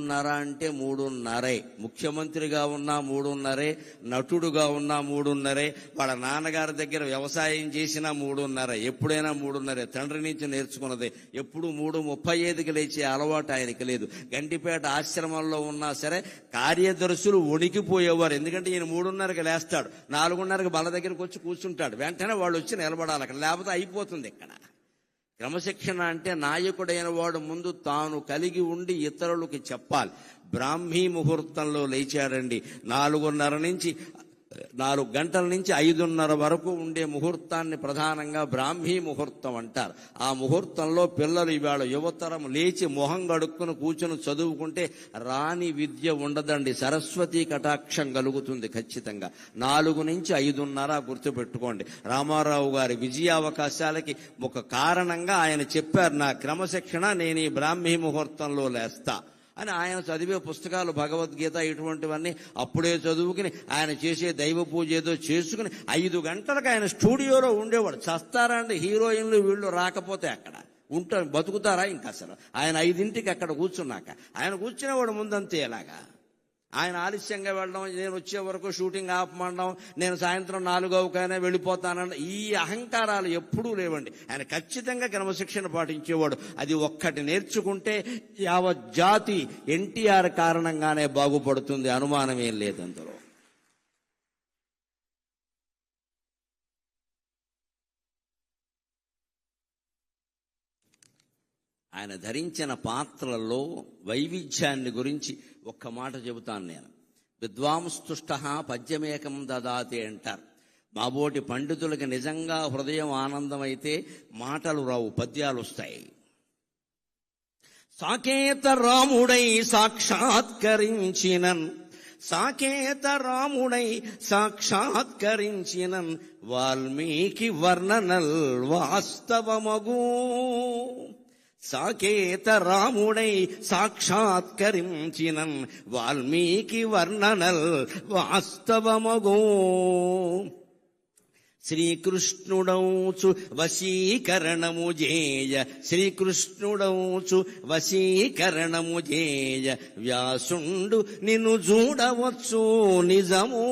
3:30 అంటే 3:30. ముఖ్యమంత్రిగా ఉన్నా 3:30, నటుడుగా ఉన్నా 3:30, వాళ్ళ నాన్నగారి దగ్గర వ్యవసాయం చేసినా 3:30, ఎప్పుడైనా 3:30. తండ్రి నుంచి నేర్చుకున్నది. ఎప్పుడు 3:35కి లేచే అలవాటు ఆయనకి లేదు. గంటిపేట ఆశ్రమంలో ఉన్నా సరే కార్యదర్శులు వణికిపోయేవారు. ఎందుకంటే ఈయన 3:30కి లేస్తాడు, 4:30కి బల దగ్గరికి వచ్చి కూర్చుంటాడు. వెంటనే వాళ్ళు వచ్చి నిలబడాలి అక్కడ, లేకపోతే అయిపోతుంది ఇక్కడ. క్రమశిక్షణ అంటే నాయకుడైన వాడు ముందు తాను కలిగి ఉండి ఇతరులకి చెప్పాలి. బ్రాహ్మీ ముహూర్తంలో లేచాడండి. 4 గంటల నుంచి 5:30 వరకు ఉండే ముహూర్తాన్ని ప్రధానంగా బ్రాహ్మీ ముహూర్తం అంటారు. ఆ ముహూర్తంలో పిల్లలు ఇవాళ యువతరం లేచి మొహం గడుక్కుని కూర్చుని చదువుకుంటే రాని విద్య ఉండదండి. సరస్వతీ కటాక్షం కలుగుతుంది ఖచ్చితంగా. 4 నుంచి 5:30 గుర్తుపెట్టుకోండి. రామారావు గారి విజయావకాశాలకి ఒక కారణంగా ఆయన చెప్పారు, నా క్రమశిక్షణ నేను ఈ బ్రాహ్మీ ముహూర్తంలో లేస్తా అని. ఆయన చదివే పుస్తకాలు భగవద్గీత ఇటువంటివన్నీ అప్పుడే చదువుకుని ఆయన చేసే దైవ పూజ ఏదో చేసుకుని 5 గంటలకు ఆయన స్టూడియోలో ఉండేవాడు. చస్తారా అండి హీరోయిన్లు వీళ్ళు రాకపోతే? అక్కడ ఉంటారు, బతుకుతారా ఇంకా అసలు? ఆయన 5ంటికి అక్కడ కూర్చున్నాక ఆయన కూర్చునేవాడు ముందంతే. ఎలాగా ఆయన ఆలస్యంగా వెళ్ళడం, నేను వచ్చే వరకు షూటింగ్ ఆపమండం, నేను సాయంత్రం 4:00కైనా వెళ్ళిపోతానన్న ఈ అహంకారాలు ఎప్పుడూ లేవండి. ఆయన ఖచ్చితంగా క్రమశిక్షణ పాటించేవాడు. అది ఒక్కటి నేర్చుకుంటే యావత్ జాతి ఎన్టీఆర్ కారణంగానే బాగుపడుతుంది, అనుమానమేం లేదు అందులో. ఆయన ధరించిన పాత్రల్లో వైవిధ్యాన్ని గురించి ఒక్క మాట చెబుతాను నేను. విద్వాంస్తుష్ట పద్యమేకం దదాతి అంటారు. మాబోటి పండితులకి నిజంగా హృదయం ఆనందమైతే మాటలు రావు, పద్యాలు వస్తాయి. సాకేత రాముడై సాక్షాత్కరించినన్, సాకేత రాముడై సాక్షాత్కరించినన్, వాల్మీకి వర్ణనల్ వాస్తవమగు. సాకేత రాముడై సాక్షాత్కరించినన్, వాల్మీకి వర్ణనల్ వాస్తవమగో. శ్రీకృష్ణుడౌచు వశీకరణము జేయ, శ్రీకృష్ణుడౌచు వశీకరణము జేయ, వ్యాసుండు నిన్ను చూడవచ్చు నిజమో.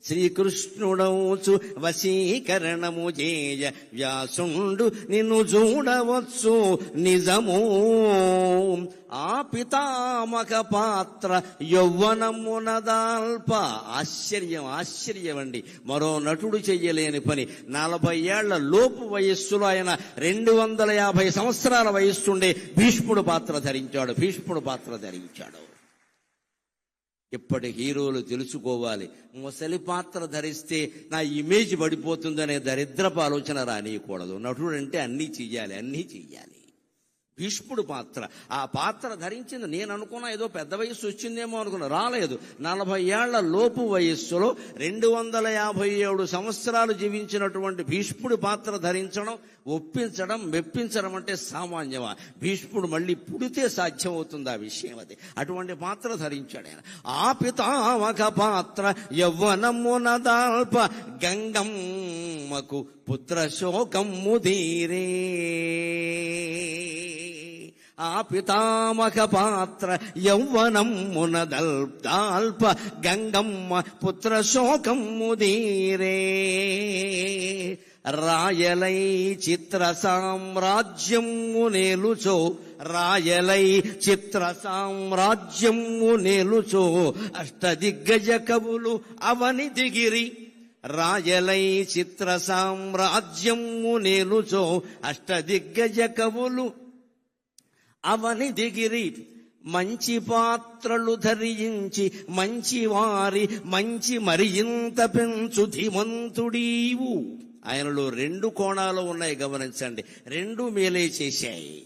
శ్రీకృష్ణుడౌచు వశీకరణము జేయ, వ్యాసుండు నిన్ను చూడవచ్చు నిజమో. ఆ పితామక పాత్ర యౌవనమునదాల్ప. ఆశ్చర్యం అండి. మరో నటుడు చెయ్యలేని పని. 40 ఏళ్ల లోపు వయస్సులో ఆయన 250 సంవత్సరాల వయస్సుండే భీష్ముడు పాత్ర ధరించాడు. ఇప్పటి హీరోలు తెలుసుకోవాలి, ముసలి పాత్ర ధరిస్తే నా ఇమేజ్ పడిపోతుందనే దరిద్రపు ఆలోచన రానియకూడదు. నటుడు అంటే అన్నీ చెయ్యాలి. భీష్ముడు పాత్ర, ఆ పాత్ర ధరించింది. నేను అనుకున్నా ఏదో పెద్ద వయస్సు వచ్చిందేమో అనుకున్నా, రాలేదు. 40 ఏళ్ల లోపు వయస్సులో 257 సంవత్సరాలు జీవించినటువంటి భీష్ముడి పాత్ర ధరించడం, ఒప్పించడం, మెప్పించడం అంటే సామాన్యమా? భీష్ముడు మళ్ళీ పుడితే సాధ్యమవుతుంది ఆ విషయం. అది అటువంటి పాత్ర ధరించాడు ఆయన. ఆ పితామక పాత్ర యవ్వనమునదాల్ప, గంగమ్మకు పుత్ర శోకము తీరే. ఆ పితామక పాత్ర యౌవనమునదాల్ప, గంగమ్మ పుత్ర శోకము తీరే. రాయలై చిత్ర సామ్రాజ్యము నేలుచో, రాయలై చిత్ర సామ్రాజ్యము నేలుచో, అష్టదిగ్గజ కవులు అవని దిగిరి. రాయలై చిత్ర సామ్రాజ్యము నేలుచో, అష్టదిగ్గజ కవులు అవని దిగిరి. మంచి పాత్రలు ధరించి మంచి వారి మంచి మరింత పెంచు ధీమంతుడీవు. ఆయనలో 2 కోణాలు ఉన్నాయి, గమనించండి. 2 మేలే చేశాయి.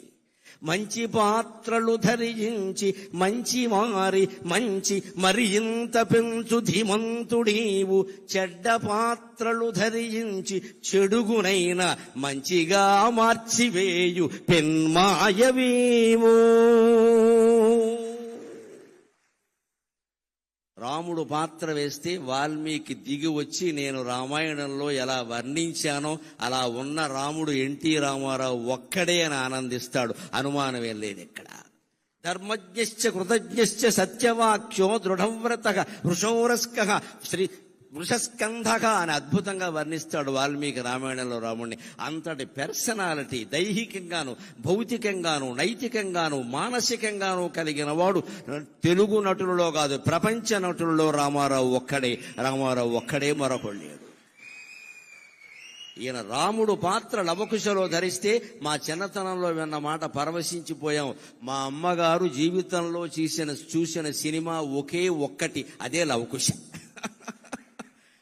మంచి పాత్రలు ధరించి మంచి వారి మంచి మరింత పెంచు ధీమంతుడీవు. చెడ్డ పాత్రలు ధరించి చెడుగునైన మంచిగా మార్చివేయు పెన్మాయవేవో. రాముడు పాత్ర వేస్తే వాల్మీకి దిగి వచ్చి నేను రామాయణంలో ఎలా వర్ణించానో అలా ఉన్న రాముడు ఎన్టీ రామారావు ఒక్కడే అని ఆనందిస్తాడు, అనుమానమేం లేదు ఇక్కడ. ధర్మజ్ఞశ్చ కృతజ్ఞశ్చ సత్యవాక్యో దృఢవ్రతః వృషోరస్కః శ్రీ వృషస్కంధక అని అద్భుతంగా వర్ణిస్తాడు వాల్మీకి రామాయణంలో రాముడిని. అంతటి పర్సనాలిటీ దైహికంగాను, భౌతికంగాను, నైతికంగాను, మానసికంగాను కలిగిన వాడు తెలుగు నటులలో కాదు, ప్రపంచ నటులలో రామారావు ఒక్కడే మరొకడు లేడు. ఈయన రాముడు పాత్ర లవకుశలో ధరిస్తే మా చిన్నతనంలో విన్న మాట పరవశించిపోయాం. మా అమ్మగారు జీవితంలో చూసిన సినిమా ఒకే ఒక్కటి, అదే లవకుశ.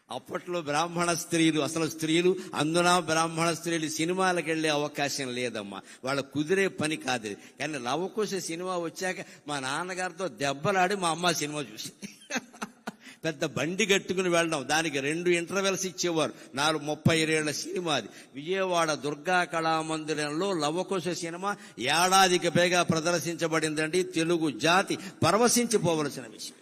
అప్పట్లో బ్రాహ్మణ స్త్రీలు, అసలు స్త్రీలు అందున బ్రాహ్మణ స్త్రీలు సినిమాలకు వెళ్లే అవకాశం లేదమ్మా, వాళ్ళ కుదిరే పని కాదు. కానీ లవకుశ సినిమా వచ్చాక మా నాన్నగారితో దెబ్బలాడి మా అమ్మ సినిమా చూసి పెద్ద బండి కట్టుకుని వెళ్ళడం, దానికి 2 ఇంటర్వెల్స్ ఇచ్చేవారు. 37 ఏళ్ల సినిమా అది. విజయవాడ దుర్గా కళామందిరంలో లవకుశ సినిమా ఏడాదికి పైగా ప్రదర్శించబడిందండి. తెలుగు జాతి పరవశించిపోవలసిన విషయం.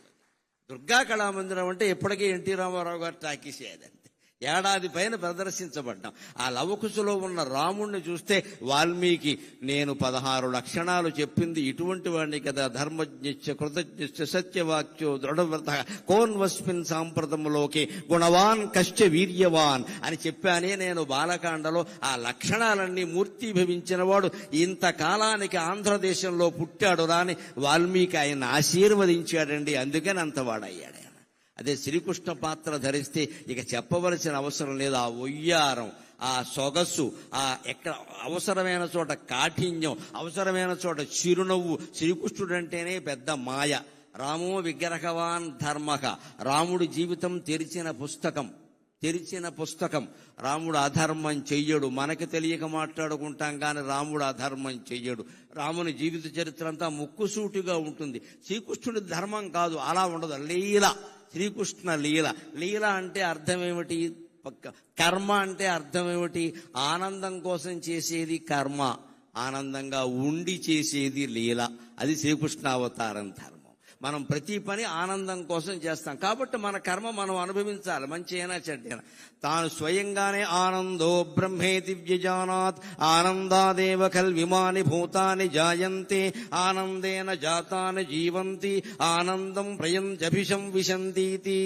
దుర్గా కళామందిరం అంటే ఇప్పటికీ ఎన్టీ రామారావు గారు టాకీస్ అదంతే. ఏడాది పైన ప్రదర్శించబడ్డాం. ఆ లవకుశలో ఉన్న రాముణ్ణి చూస్తే వాల్మీకి నేను 16 లక్షణాలు చెప్పింది ఇటువంటి వాడిని కదా. ధర్మజ్ఞశ్చ కృతజ్ఞశ్చ సత్యవాక్యో దృఢవ్రతః కోన్వస్మిన్ సాంప్రతములోకి గుణవాన్ కశ్చ వీర్యవాన్ అని చెప్పానే నేను బాలకాండలో. ఆ లక్షణాలన్నీ మూర్తిభవించిన వాడు ఇంతకాలానికి ఆంధ్రదేశంలో పుట్టాడు రాని వాల్మీకి ఆయన ఆశీర్వదించాడండి. అందుకని అంతవాడయ్యాడు. అదే శ్రీకృష్ణ పాత్ర ధరిస్తే ఇక చెప్పవలసిన అవసరం లేదు. ఆ ఒయ్యారం, ఆ సొగసు, ఆ ఎక్కడ అవసరమైన చోట కాఠిన్యం, అవసరమైన చోట చిరునవ్వు. శ్రీకృష్ణుడు అంటేనే పెద్ద మాయ. రామో విగ్రహవాన్ ధర్మః. రాముడి జీవితం తెరిచిన పుస్తకం. రాముడు అధర్మం చెయ్యడు. మనకి తెలియక మాట్లాడుకుంటాం కానీ రాముడు అధర్మం చెయ్యడు. రాముని జీవిత చరిత్ర అంతా ముక్కుసూటిగా ఉంటుంది. శ్రీకృష్ణుడి ధర్మం కాదు, అలా ఉండదు. లీల, శ్రీకృష్ణ లీల. లీల అంటే అర్థం ఏమిటి? కర్మ అంటే అర్థం ఏమిటి? ఆనందం కోసం చేసేది కర్మ, ఆనందంగా ఉండి చేసేది లీల. అది శ్రీకృష్ణ అవతారం ధర్మం. మనం ప్రతి పని ఆనందం కోసం చేస్తాం కాబట్టి మన కర్మ మనం అనుభవించాలి, మంచి అయినా చెడ్డైనా. తాను స్వయంగానే ఆనందో బ్రహ్మేతి వ్యజానాత్ ఆనందాదేవ కల్విమాని భూతాని జాయంతే ఆనందేన జాతాని జీవంతి ఆనందం ప్రయంజభిషం విశంతీతి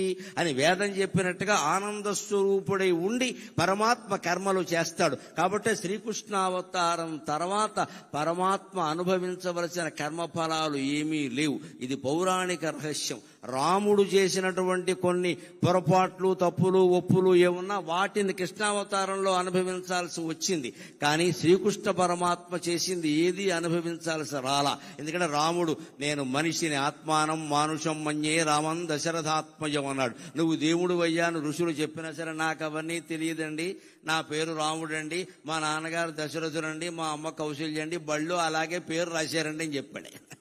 అని వేదం చెప్పినట్టుగా ఆనంద స్వరూపుడై ఉండి పరమాత్మ కర్మలు చేస్తాడు. కాబట్టి శ్రీకృష్ణావతారం తర్వాత పరమాత్మ అనుభవించవలసిన కర్మఫలాలు ఏమీ లేవు. ఇది పౌరాణిక రహస్యం. రాముడు చేసినటువంటి కొన్ని పొరపాట్లు, తప్పులు, ఒప్పులు ఏమున్నా వాటిని కృష్ణావతారంలో అనుభవించాల్సి వచ్చింది. కానీ శ్రీకృష్ణ పరమాత్మ చేసింది ఏది అనుభవించాల్సి రాలా. ఎందుకంటే రాముడు నేను మనిషిని ఆత్మానం మానుషం మన్యే రామం దశరథాత్మజం అన్నాడు. నువ్వు దేవుడు అయ్యాను ఋషులు చెప్పినా సరే నాకు అవన్నీ తెలియదండి, నా పేరు రాముడండి, మా నాన్నగారు దశరథుడండి, మా అమ్మ కౌశల్యండి, బళ్ళు అలాగే పేరు రాశారండి అని చెప్పాడు.